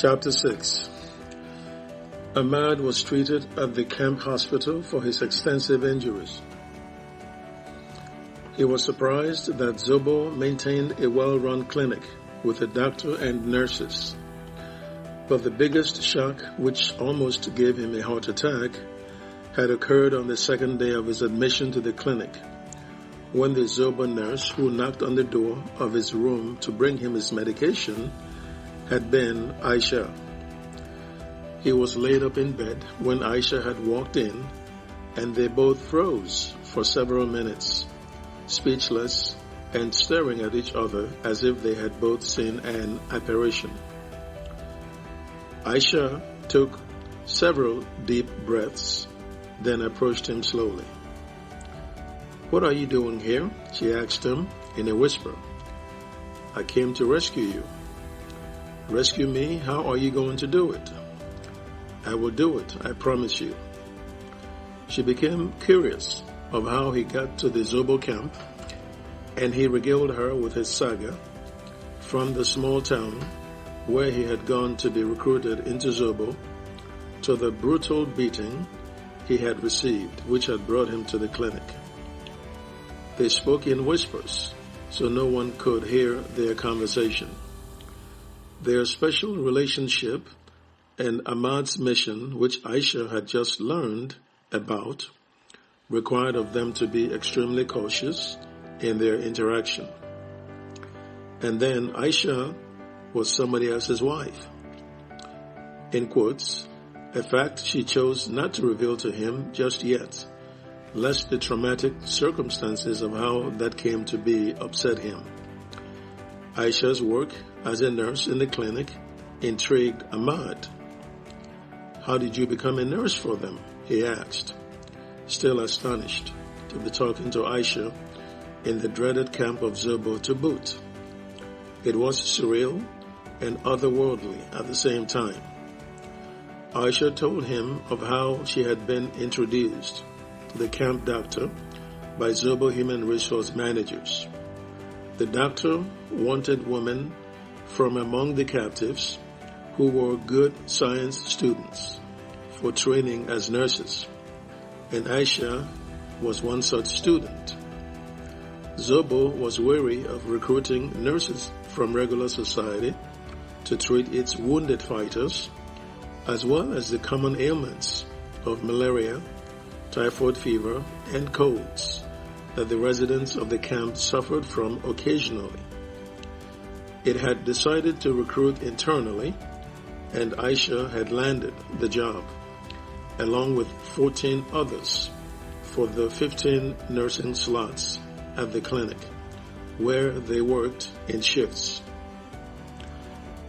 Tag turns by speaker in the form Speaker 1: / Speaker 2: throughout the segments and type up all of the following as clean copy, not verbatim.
Speaker 1: Chapter 6. Ahmad was treated at the camp hospital for his extensive injuries. He was surprised that ZOBBO maintained a well-run clinic with a doctor and nurses. But the biggest shock, which almost gave him a heart attack, had occurred on the second day of his admission to the clinic, when the ZOBBO nurse who knocked on the door of his room to bring him his medication had been Aisha. He was laid up in bed when Aisha had walked in, and they both froze for several minutes, speechless and staring at each other as if they had both seen an apparition. Aisha took several deep breaths, then approached him slowly. "What are you doing here?" she asked him in a whisper. "I came to rescue you." "Rescue me? How are you going to do it?" "I will do it, I promise you." She became curious of how he got to the ZOBBO camp, and he regaled her with his saga from the small town where he had gone to be recruited into ZOBBO to the brutal beating he had received, which had brought him to the clinic. They spoke in whispers, so no one could hear their conversation. Their special relationship and Ahmad's mission, which Aisha had just learned about, required of them to be extremely cautious in their interaction. And then Aisha was somebody else's wife. In quotes, a fact she chose not to reveal to him just yet, lest the traumatic circumstances of how that came to be upset him. Aisha's work as a nurse in the clinic intrigued Ahmad. "How did you become a nurse for them?" he asked, still astonished to be talking to Aisha in the dreaded camp of ZOBBO to boot. It was surreal and otherworldly at the same time. Aisha told him of how she had been introduced to the camp doctor by ZOBBO human resource managers. The doctor wanted women from among the captives who were good science students for training as nurses, and Aisha was one such student. ZOBBO was wary of recruiting nurses from regular society to treat its wounded fighters, as well as the common ailments of malaria, typhoid fever, and colds that the residents of the camp suffered from occasionally. It had decided to recruit internally, and Aisha had landed the job, along with 14 others, for the 15 nursing slots at the clinic, where they worked in shifts.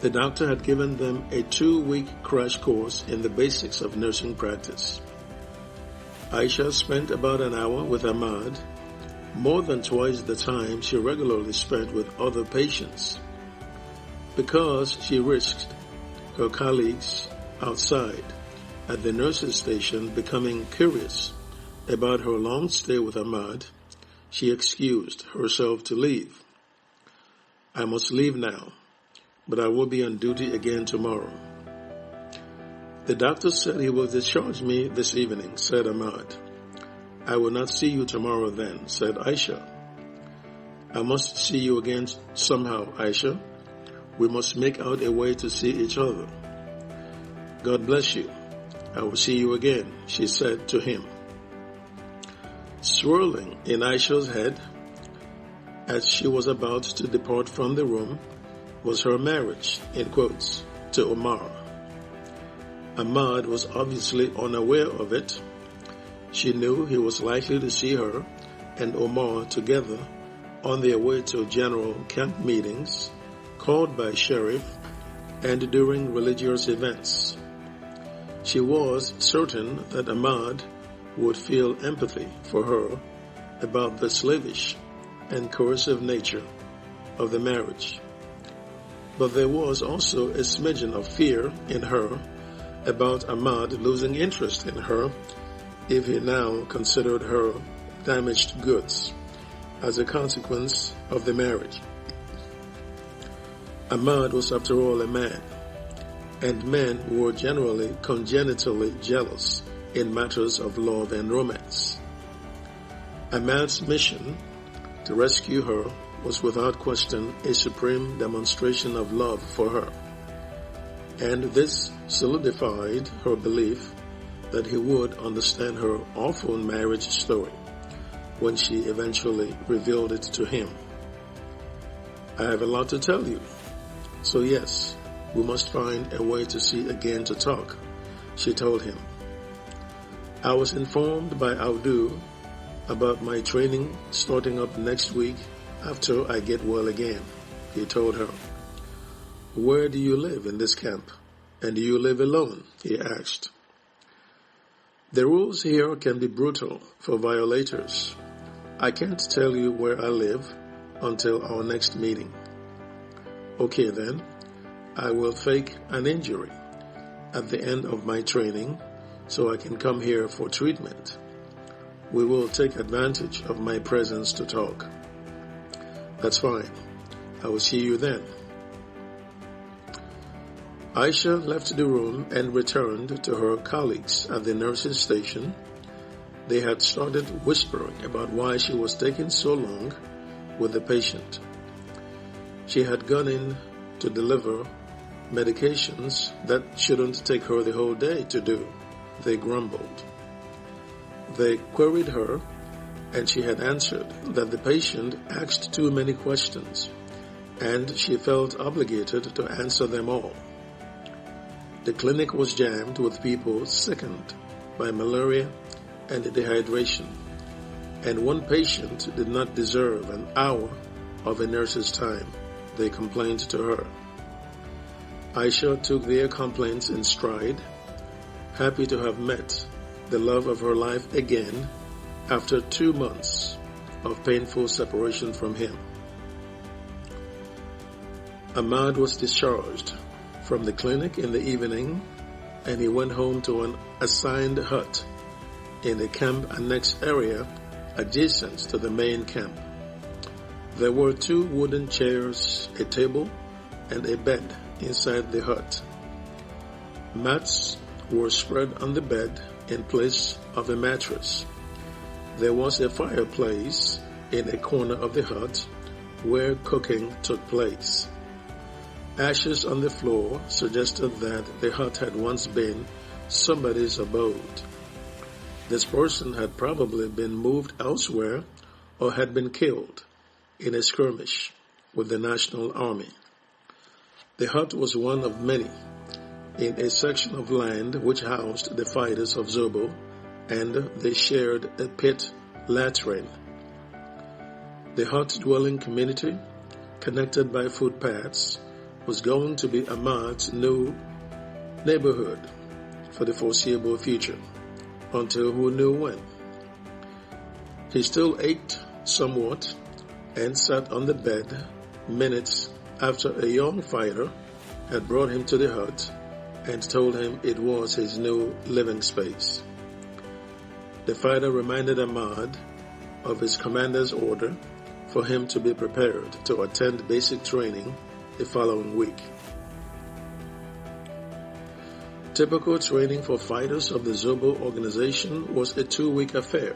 Speaker 1: The doctor had given them a 2-week crash course in the basics of nursing practice. Aisha spent about an hour with Ahmad, more than twice the time she regularly spent with other patients, because she risked her colleagues outside at the nurses' station becoming curious about her long stay with Ahmad. She excused herself to leave. "I must leave now, but I will be on duty again tomorrow." "The doctor said he will discharge me this evening," said Ahmad. "I will not see you tomorrow then," said Aisha. "I must see you again somehow, Aisha. We must make out a way to see each other." "God bless you. I will see you again," she said to him. Swirling in Aisha's head as she was about to depart from the room was her marriage, in quotes, to Omar. Ahmad was obviously unaware of it. She knew he was likely to see her and Omar together on their way to general camp meetings called by sheriff and during religious events. She was certain that Ahmad would feel empathy for her about the slavish and coercive nature of the marriage. But there was also a smidgen of fear in her about Ahmad losing interest in her if he now considered her damaged goods as a consequence of the marriage. Ahmad was, after all, a man, and men were generally congenitally jealous in matters of love and romance. Ahmad's mission to rescue her was without question a supreme demonstration of love for her, and this solidified her belief that he would understand her awful marriage story when she eventually revealed it to him. I have a lot to tell you, so yes, we must find a way to see again to talk, she told him. I was informed by Audu about my training starting up next week after I get well again, he told her. Where do you live in this camp? And do you live alone? He asked. The rules here can be brutal for violators. I can't tell you where I live until our next meeting. Okay then, I will fake an injury at the end of my training so I can come here for treatment. We will take advantage of my presence to talk. That's fine. I will see you then. Aisha left the room and returned to her colleagues at the nurse's station. They had started whispering about why she was taking so long with the patient. She had gone in to deliver medications that shouldn't take her the whole day to do, they grumbled. They queried her, and she had answered that the patient asked too many questions, and she felt obligated to answer them all. The clinic was jammed with people sickened by malaria and dehydration, and one patient did not deserve an hour of a nurse's time, they complained to her. Aisha took their complaints in stride, happy to have met the love of her life again after 2 months of painful separation from him. Ahmad was discharged from the clinic in the evening, and he went home to an assigned hut in the camp annex area adjacent to the main camp. There were 2 wooden chairs, a table, and a bed inside the hut. Mats were spread on the bed in place of a mattress. There was a fireplace in a corner of the hut where cooking took place. Ashes on the floor suggested that the hut had once been somebody's abode. This person had probably been moved elsewhere or had been killed in a skirmish with the National Army. The hut was one of many in a section of land which housed the fighters of ZOBBO, and they shared a pit latrine. The hut-dwelling community, connected by footpaths, was going to be Ahmad's new neighborhood for the foreseeable future, until who knew when. He still ached somewhat and sat on the bed minutes after a young fighter had brought him to the hut and told him it was his new living space. The fighter reminded Ahmad of his commander's order for him to be prepared to attend basic training the following week. Typical training for fighters of the ZOBBO organization was a 2-week affair,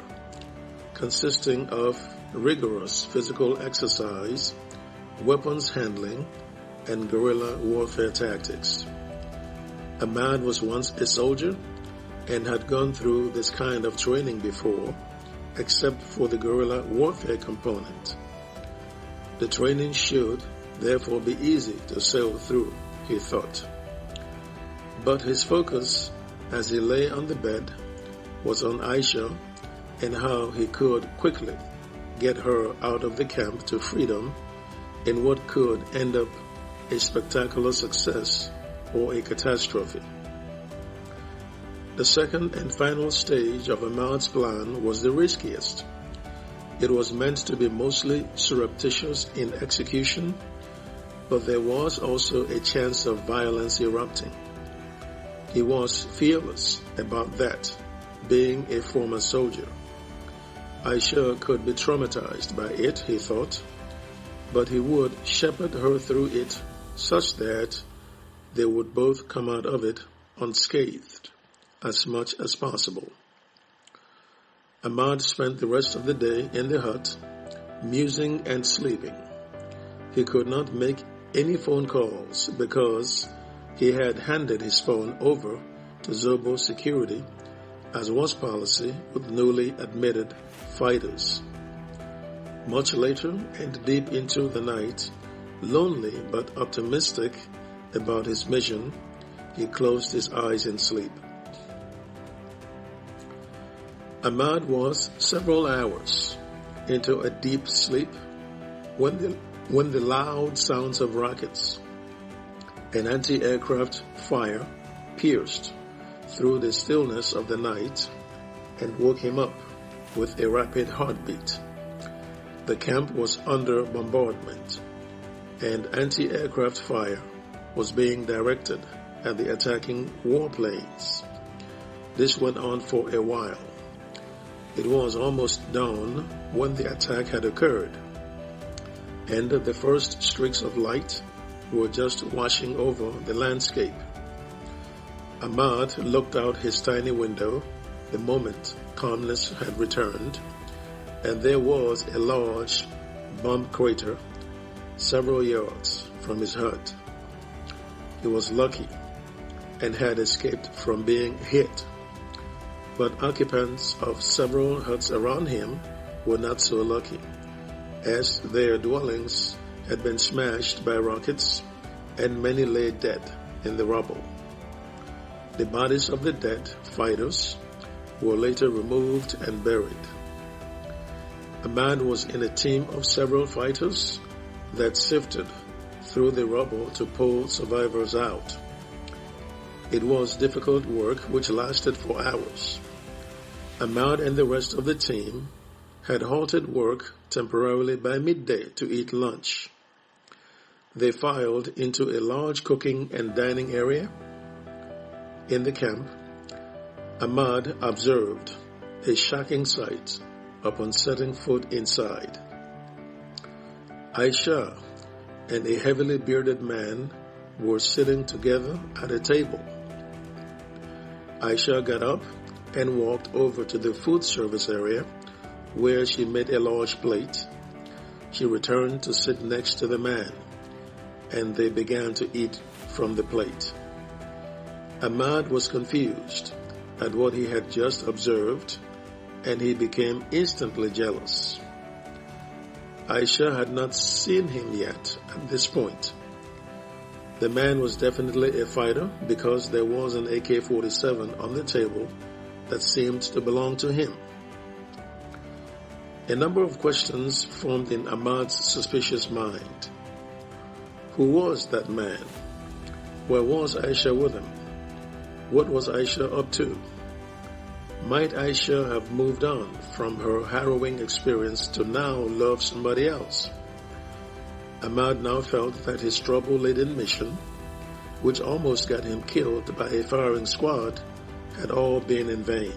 Speaker 1: consisting of rigorous physical exercise, weapons handling, and guerrilla warfare tactics. Ahmad was once a soldier and had gone through this kind of training before, except for the guerrilla warfare component. The training should therefore be easy to sail through, he thought. But his focus, as he lay on the bed, was on Aisha and how he could quickly get her out of the camp to freedom in what could end up a spectacular success or a catastrophe. The second and final stage of Ahmad's plan was the riskiest. It was meant to be mostly surreptitious in execution, but there was also a chance of violence erupting. He was fearless about that, being a former soldier. Aisha could be traumatized by it, he thought, but he would shepherd her through it such that they would both come out of it unscathed as much as possible. Ahmad spent the rest of the day in the hut, musing and sleeping. He could not make any phone calls because he had handed his phone over to ZOBBO security, as was policy with newly admitted fighters. Much later and deep into the night, lonely but optimistic about his mission, he closed his eyes in sleep. Ahmad was several hours into a deep sleep when the loud sounds of rockets and anti-aircraft fire pierced through the stillness of the night and woke him up with a rapid heartbeat. The camp was under bombardment, and anti-aircraft fire was being directed at the attacking warplanes. This went on for a while. It was almost dawn when the attack had occurred, and the first streaks of light were just washing over the landscape. Ahmad looked out his tiny window the moment calmness had returned, and there was a large bomb crater several yards from his hut. He was lucky and had escaped from being hit, but occupants of several huts around him were not so lucky, as their dwellings had been smashed by rockets and many lay dead in the rubble. The bodies of the dead fighters were later removed and buried. Ahmad was in a team of several fighters that sifted through the rubble to pull survivors out. It was difficult work which lasted for hours. Ahmad and the rest of the team had halted work temporarily by midday to eat lunch. They filed into a large cooking and dining area in the camp. Ahmad observed a shocking sight upon setting foot inside. Aisha and a heavily bearded man were sitting together at a table. Aisha got up and walked over to the food service area, where she made a large plate. She returned to sit next to the man, and they began to eat from the plate. Ahmad was confused at what he had just observed, and he became instantly jealous. Aisha had not seen him yet at this point. The man was definitely a fighter because there was an AK-47 on the table that seemed to belong to him. A number of questions formed in Ahmad's suspicious mind. Who was that man? Where was Aisha with him? What was Aisha up to? Might Aisha have moved on from her harrowing experience to now love somebody else? Ahmad now felt that his trouble-laden mission, which almost got him killed by a firing squad, had all been in vain.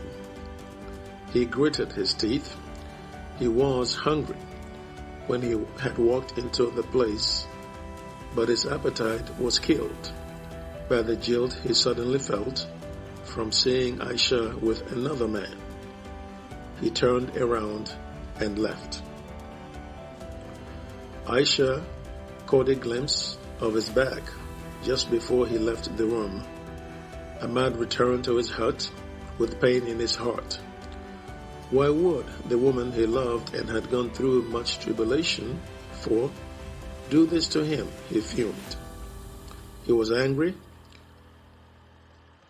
Speaker 1: He gritted his teeth. He was hungry when he had walked into the place, but his appetite was killed by the guilt he suddenly felt from seeing Aisha with another man. He turned around and left. Aisha caught a glimpse of his back just before he left the room. Ahmad returned to his hut with pain in his heart. Why would the woman he loved and had gone through much tribulation for do this to him? He fumed. He was angry,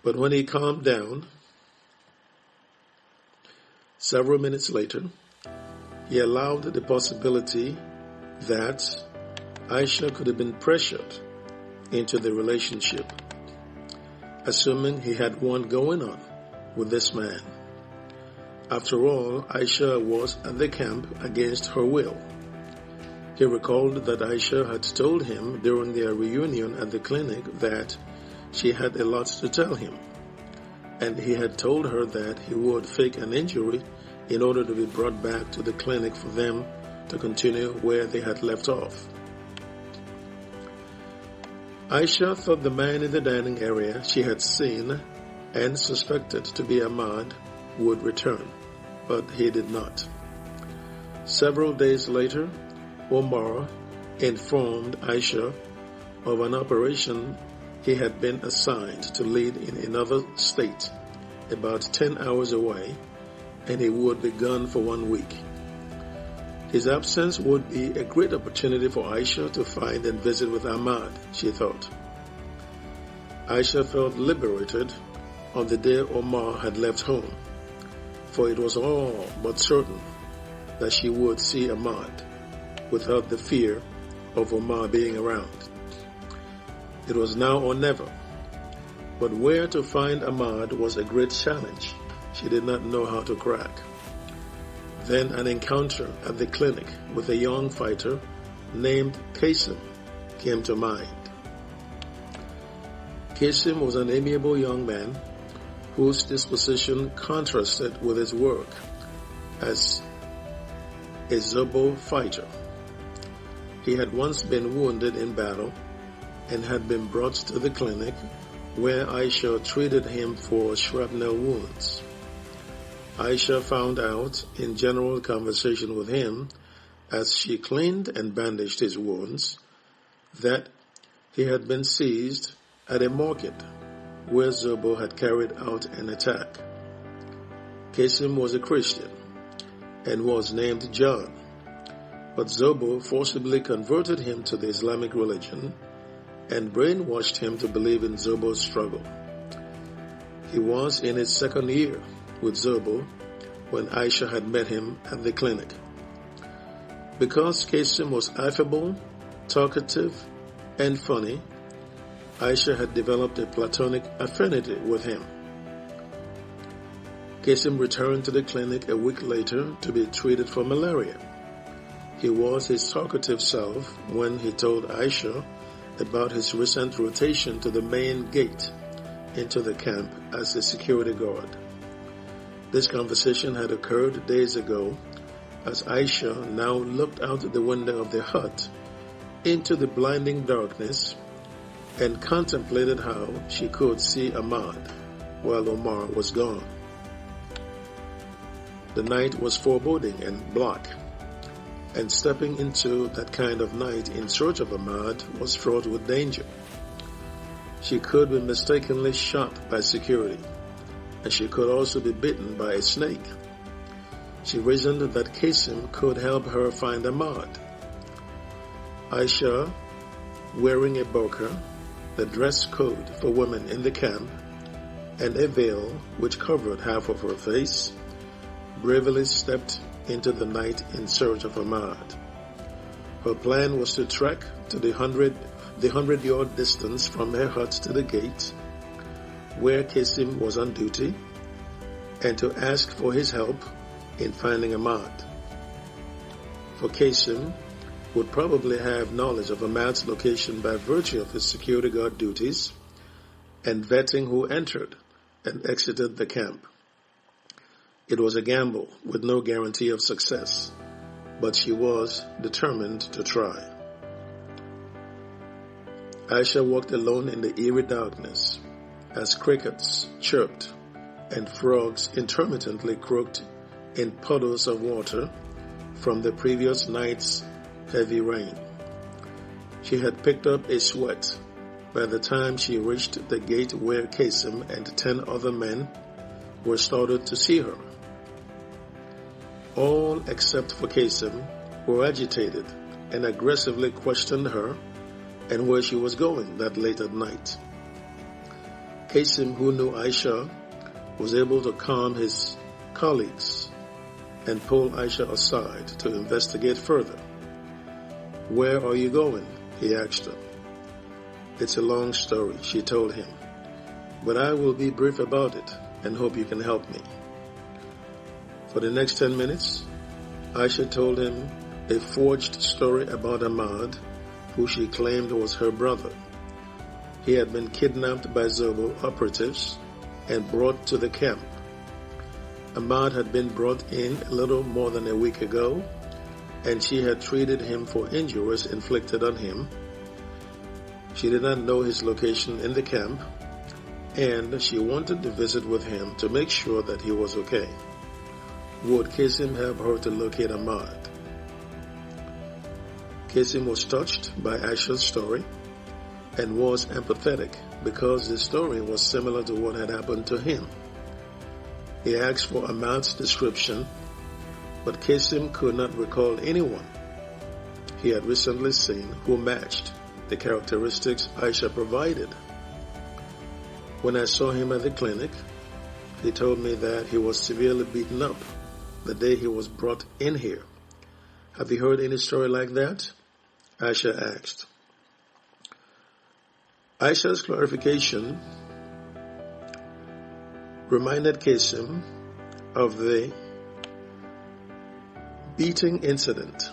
Speaker 1: but when he calmed down, several minutes later, he allowed the possibility that Aisha could have been pressured into the relationship, assuming he had one going on with this man. After all, Aisha was at the camp against her will. He recalled that Aisha had told him during their reunion at the clinic that she had a lot to tell him, and he had told her that he would fake an injury in order to be brought back to the clinic for them to continue where they had left off. Aisha thought the man in the dining area she had seen and suspected to be Ahmad would return, but he did not. Several days later, Omar informed Aisha of an operation he had been assigned to lead in another state, about 10 hours away, and he would be gone for 1 week. His absence would be a great opportunity for Aisha to find and visit with Ahmad, she thought. Aisha felt liberated on the day Omar had left home, for it was all but certain that she would see Ahmad without the fear of Omar being around. It was now or never, but where to find Ahmad was a great challenge she did not know how to crack. Then an encounter at the clinic with a young fighter named Qasim came to mind. Qasim was an amiable young man whose disposition contrasted with his work as a ZOBBO fighter. He had once been wounded in battle and had been brought to the clinic where Aisha treated him for shrapnel wounds. Aisha found out in general conversation with him as she cleaned and bandaged his wounds that he had been seized at a market where ZOBBO had carried out an attack. Qasim was a Christian and was named John, but ZOBBO forcibly converted him to the Islamic religion and brainwashed him to believe in ZOBBO's struggle. He was in his second year with ZOBBO when Aisha had met him at the clinic. Because Qasim was affable, talkative, and funny, Aisha had developed a platonic affinity with him. Qasim returned to the clinic a week later to be treated for malaria. He was his talkative self when he told Aisha about his recent rotation to the main gate into the camp as a security guard. This conversation had occurred days ago as Aisha now looked out the window of the hut into the blinding darkness and contemplated how she could see Ahmad while Omar was gone. The night was foreboding and black, and stepping into that kind of night in search of Ahmad was fraught with danger. She could be mistakenly shot by security, and she could also be bitten by a snake. She reasoned that Qasim could help her find Ahmad. Aisha, wearing a burqa, the dress code for women in the camp, and a veil which covered half of her face, bravely stepped into the night in search of Ahmad. Her plan was to trek to the 100-yard distance from her hut to the gate, where Qasim was on duty, and to ask for his help in finding Ahmad. For Qasim would probably have knowledge of Ahmad's location by virtue of his security guard duties and vetting who entered and exited the camp. It was a gamble with no guarantee of success, but she was determined to try. Aisha walked alone in the eerie darkness as crickets chirped and frogs intermittently croaked in puddles of water from the previous night's heavy rain. She had picked up a sweat by the time she reached the gate where Qasim and 10 other men were startled to see her. All except for Qasim were agitated and aggressively questioned her and where she was going that late at night. Qasim, who knew Aisha, was able to calm his colleagues and pull Aisha aside to investigate further. "Where are you going?" he asked her. "It's a long story," she told him, "but I will be brief about it and hope you can help me." For the next 10 minutes, Aisha told him a forged story about Ahmad, who she claimed was her brother. He had been kidnapped by ZOBBO operatives and brought to the camp. Ahmad had been brought in a little more than a week ago, and she had treated him for injuries inflicted on him. She did not know his location in the camp, and she wanted to visit with him to make sure that he was okay. Would Kasim help her to locate Ahmad? Kasim was touched by Aisha's story and was empathetic because the story was similar to what had happened to him. He asked for Ahmad's description, but Kasim could not recall anyone he had recently seen who matched the characteristics Aisha provided. When I saw him at the clinic, he told me that he was severely beaten up the day he was brought in here. Have you heard any story like that? Aisha asked. Aisha's clarification reminded Kasim of the beating incident,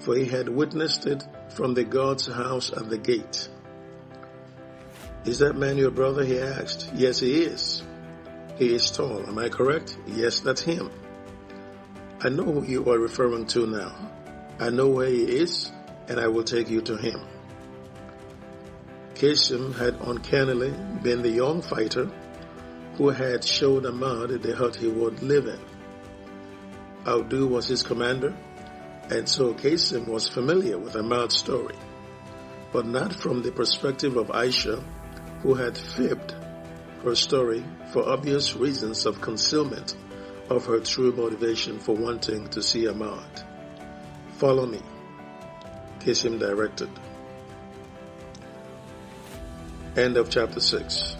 Speaker 1: for he had witnessed it from the guard's house at the gate. Is that man your brother? He asked. Yes, he is. He is tall. Am I correct? Yes, that's him. I know who you are referring to now. I know where he is, and I will take you to him. Kasim had uncannily been the young fighter who had showed Ahmad the hut he would live in. Abdu was his commander, and so Kasim was familiar with Ahmad's story, but not from the perspective of Aisha, who had fibbed her story for obvious reasons of concealment of her true motivation for wanting to see Ahmad. Follow me, Kasim directed. End of chapter 6.